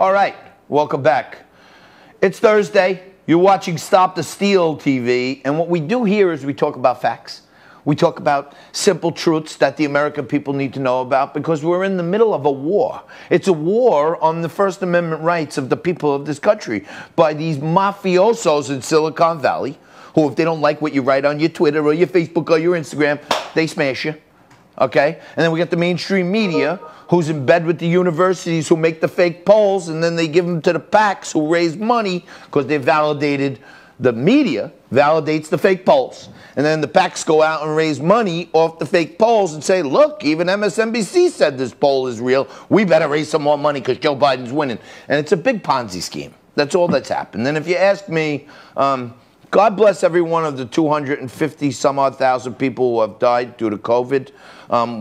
All right, welcome back. It's Thursday. You're watching Stop the Steal TV, and what we do here is we talk about facts. We talk about simple truths that the American people need to know about because we're in the middle of a war. It's a war on the First Amendment rights of the people of this country by these mafiosos in Silicon Valley who, if they don't like what you write on your Twitter or your Facebook or your Instagram, they smash you. Okay? And then we got the mainstream media who's in bed with the universities who make the fake polls, and then they give them to the PACs who raise money because they validated, the media validates the fake polls. And then the PACs go out and raise money off the fake polls and say, look, even MSNBC said this poll is real. We better raise some more money because Joe Biden's winning. And it's a big Ponzi scheme. That's all that's happened. And if you ask me, God bless every one of the 250 some odd thousand people who have died due to COVID.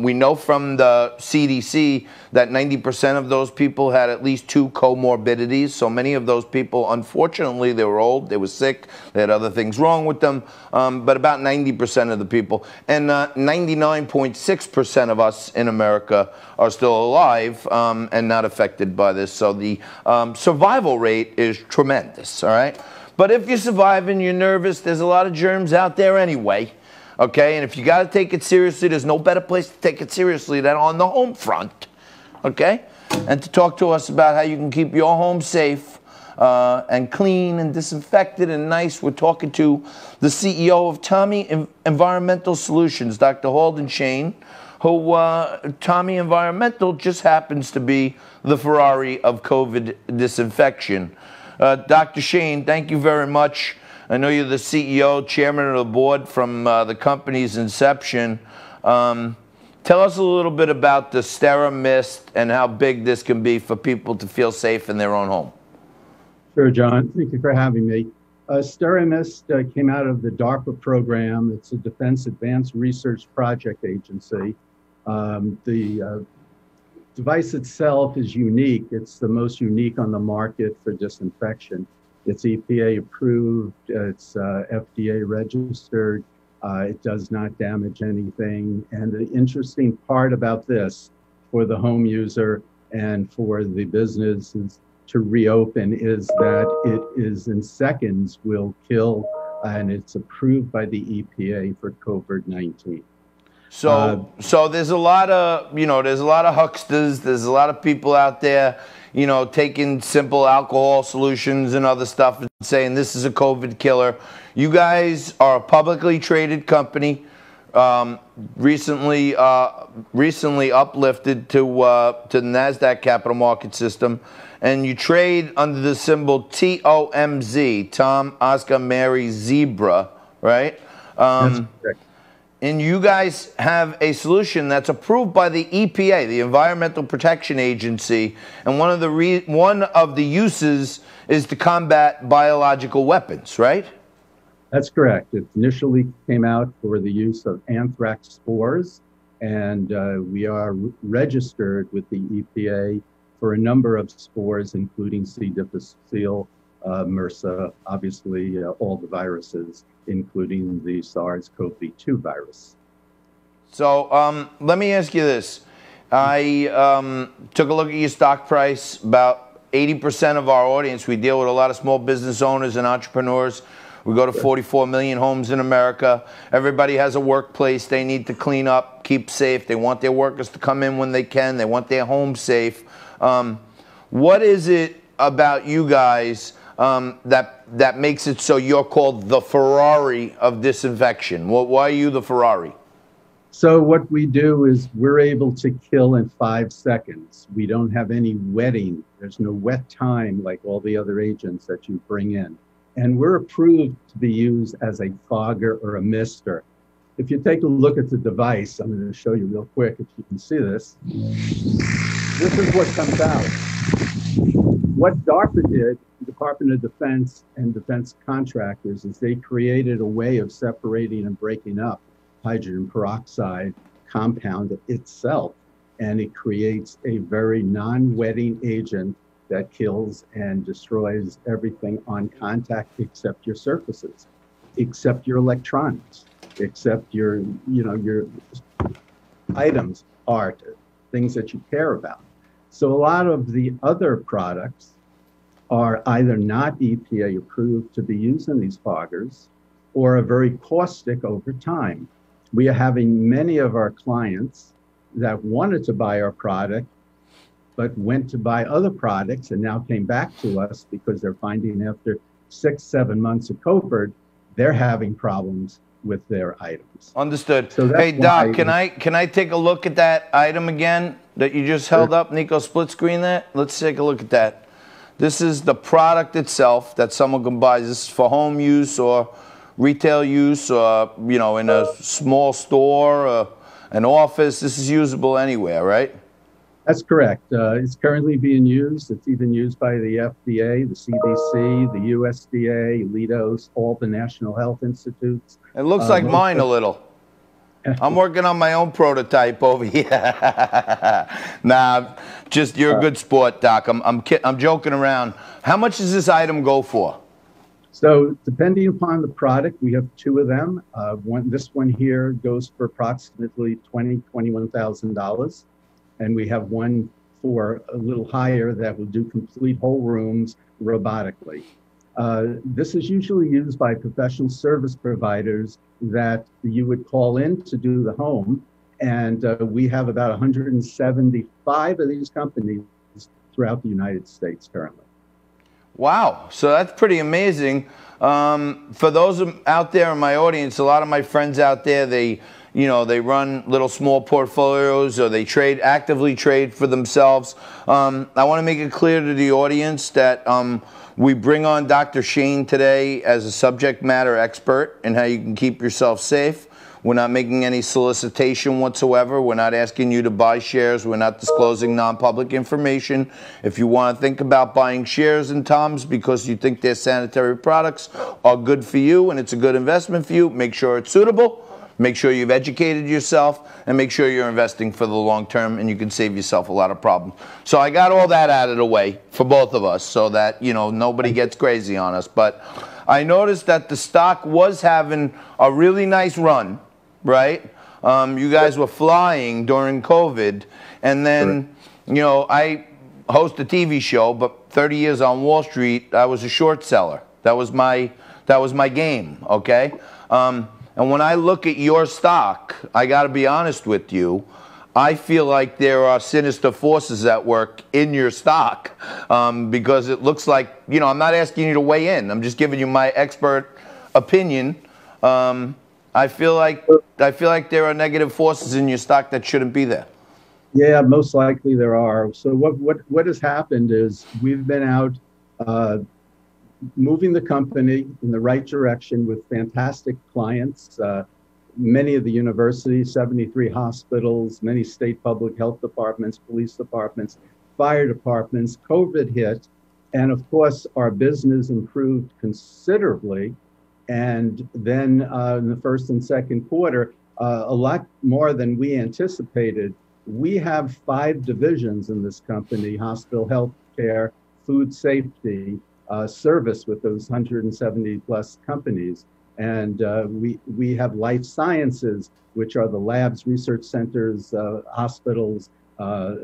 We know from the CDC that 90% of those people had at least 2 comorbidities. So many of those people, unfortunately, they were old, they were sick, they had other things wrong with them. But about 90% of the people, and 99.6% of us in America are still alive and not affected by this. So the survival rate is tremendous, all right? But if you survive and you're nervous, there's a lot of germs out there anyway, okay? And if you got to take it seriously, there's no better place to take it seriously than on the home front, okay? And to talk to us about how you can keep your home safe and clean and disinfected and nice, we're talking to the CEO of Tomi Environmental Solutions, Dr. Halden Shane, who Tomi Environmental just happens to be the Ferrari of COVID disinfection. Dr. Shane, thank you very much. I know you're the CEO, chairman of the board from the company's inception. Tell us a little bit about the SteraMist and how big this can be for people to feel safe in their own home. Sure, John. Thank you for having me. SteraMist came out of the DARPA program. It's a Defense Advanced Research Project Agency. The device itself is unique. It's the most unique on the market for disinfection. It's EPA approved, it's FDA registered, it does not damage anything. And the interesting part about this for the home user and for the businesses to reopen is that it is in seconds will kill, and it's approved by the EPA for COVID-19. So there's a lot of, there's a lot of hucksters. There's a lot of people out there, taking simple alcohol solutions and other stuff and saying this is a COVID killer. You guys are a publicly traded company, recently uplifted to the NASDAQ capital market system, and you trade under the symbol TOMZ, Tom, Oscar, Mary, Zebra, right? That's correct. And you guys have a solution that's approved by the EPA, the Environmental Protection Agency, and one of the uses is to combat biological weapons, right? That's correct. It initially came out for the use of anthrax spores, and we are registered with the EPA for a number of spores, including C. difficile, MRSA, obviously all the viruses, including the SARS-CoV-2 virus. So let me ask you this. I took a look at your stock price. About 80% of our audience, we deal with a lot of small business owners and entrepreneurs. We go to 44 million homes in America. Everybody has a workplace they need to clean up, keep safe. They want their workers to come in when they can. They want their home safe. What is it about you guys that makes it so you're called the Ferrari of disinfection? Why are you the Ferrari? So what we do is we're able to kill in 5 seconds. We don't have any wetting. There's no wet time like all the other agents that you bring in. And we're approved to be used as a fogger or a mister. If you take a look at the device, I'm going to show you real quick if you can see this. This is what comes out. What DARPA did, the Department of Defense and defense contractors, is they created a way of separating and breaking up hydrogen peroxide compound itself. And it creates a very non-wetting agent that kills and destroys everything on contact except your surfaces, except your electronics, except your items, art, things that you care about. So a lot of the other products are either not EPA approved to be used in these foggers or are very caustic over time. We are having many of our clients that wanted to buy our product but went to buy other products and now came back to us because they're finding after 6-7 months of COVID, they're having problems with their items. Understood. So hey, Doc, can I take a look at that item again that you just held up? Nico, split screen that. Let's take a look at that. This is the product itself that someone can buy. This is for home use or retail use, or you know, in a small store, or an office. This is usable anywhere, right? That's correct. It's currently being used. It's even used by the FDA, the CDC, the USDA, LIDOS, all the National Health Institutes. It looks like mine a little. I'm working on my own prototype over here. Nah, just you're a good sport, Doc. I'm joking around. How much does this item go for? So depending upon the product, we have two of them. This one here goes for approximately $21,000. And we have one for a little higher that will do complete whole rooms robotically. This is usually used by professional service providers that you would call in to do the home. And we have about 175 of these companies throughout the United States currently. Wow, so that's pretty amazing. For those out there in my audience, a lot of my friends out there, they run little small portfolios, or they actively trade for themselves. I want to make it clear to the audience that we bring on Dr. Shane today as a subject matter expert in how you can keep yourself safe. We're not making any solicitation whatsoever. We're not asking you to buy shares. We're not disclosing non-public information. If you want to think about buying shares in Tom's because you think their sanitary products are good for you and it's a good investment for you, make sure it's suitable. Make sure you've educated yourself, and make sure you're investing for the long term, and you can save yourself a lot of problems. So I got all that out of the way for both of us so that, you know, nobody gets crazy on us. But I noticed that the stock was having a really nice run, right? You guys were flying during COVID, and then, you know, I host a TV show, but 30 years on Wall Street, I was a short seller. That was my game, okay? And when I look at your stock, I got to be honest with you, I feel like there are sinister forces at work in your stock because it looks like, you know, I'm not asking you to weigh in. I'm just giving you my expert opinion. I feel like there are negative forces in your stock that shouldn't be there. Yeah, most likely there are. So what has happened is we've been out moving the company in the right direction with fantastic clients, many of the universities, 73 hospitals, many state public health departments, police departments, fire departments. COVID hit, and of course our business improved considerably. And then in the first and second quarter, a lot more than we anticipated. We have 5 divisions in this company: hospital health care, food safety, service with those 170 plus companies. And we have life sciences, which are the labs, research centers, hospitals,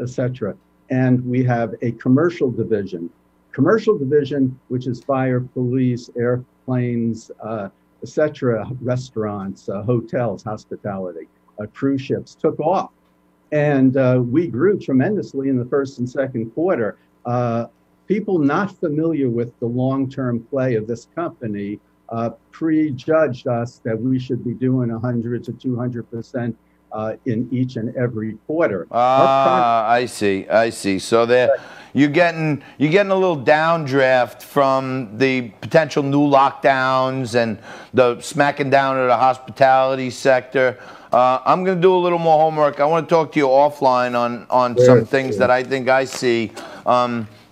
etc. And we have a commercial division, which is fire, police, airplanes, etc., restaurants, hotels, hospitality, cruise ships took off. And we grew tremendously in the first and second quarter. People not familiar with the long-term play of this company prejudged us that we should be doing 100 to 200% in each and every quarter. I see. So you're getting a little downdraft from the potential new lockdowns and the smacking down of the hospitality sector. I'm going to do a little more homework. I want to talk to you offline on some things that I think I see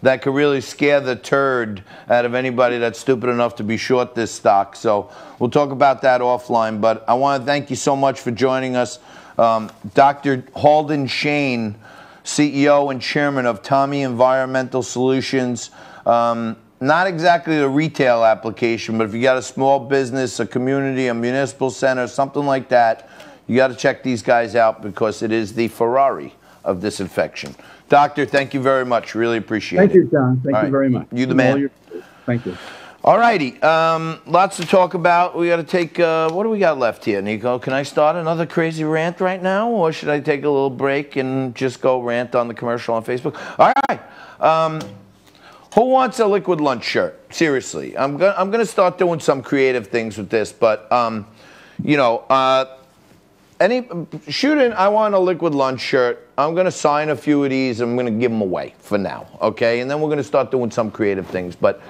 that could really scare the turd out of anybody that's stupid enough to be short this stock. So we'll talk about that offline. But I want to thank you so much for joining us. Dr. Halden Shane, CEO and chairman of Tomi Environmental Solutions. Not exactly a retail application, but if you got a small business, a community, a municipal center, something like that, you got to check these guys out because it is the Ferrari of Disinfection. Doctor, thank you very much. Really appreciate it. Thank you, John. Thank you very much. You the man. Thank you. All righty. Lots to talk about. We got to take, what do we got left here, Nico? Can I start another crazy rant right now, or should I take a little break and just go rant on the commercial on Facebook? All right. Who wants a liquid lunch shirt? Seriously. I'm gonna start doing some creative things with this, but, you know, I want a liquid lunch shirt. I'm going to sign a few of these. I'm going to give them away for now, okay? And then we're going to start doing some creative things. But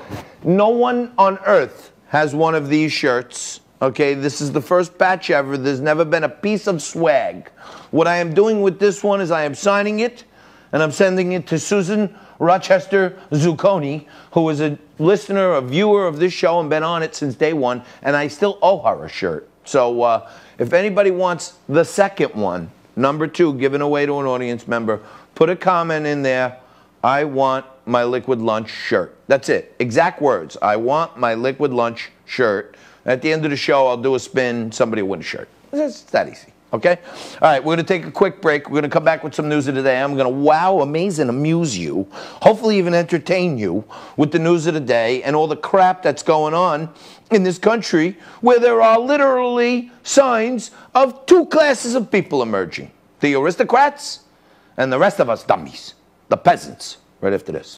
no one on earth has one of these shirts, okay? This is the first batch ever. There's never been a piece of swag. What I am doing with this one is I am signing it, and I'm sending it to Susan Rochester Zucconi, who is a listener, a viewer of this show, and been on it since day one, and I still owe her a shirt. So if anybody wants the second one, number 2, given away to an audience member, put a comment in there. I want my liquid lunch shirt. That's it. Exact words. I want my liquid lunch shirt. At the end of the show, I'll do a spin. Somebody will win a shirt. It's that easy. Okay? All right, we're going to take a quick break. We're going to come back with some news of the day. I'm going to wow, amaze, and amuse you, hopefully even entertain you with the news of the day and all the crap that's going on in this country where there are literally signs of 2 classes of people emerging. The aristocrats and the rest of us dummies, the peasants. Right after this.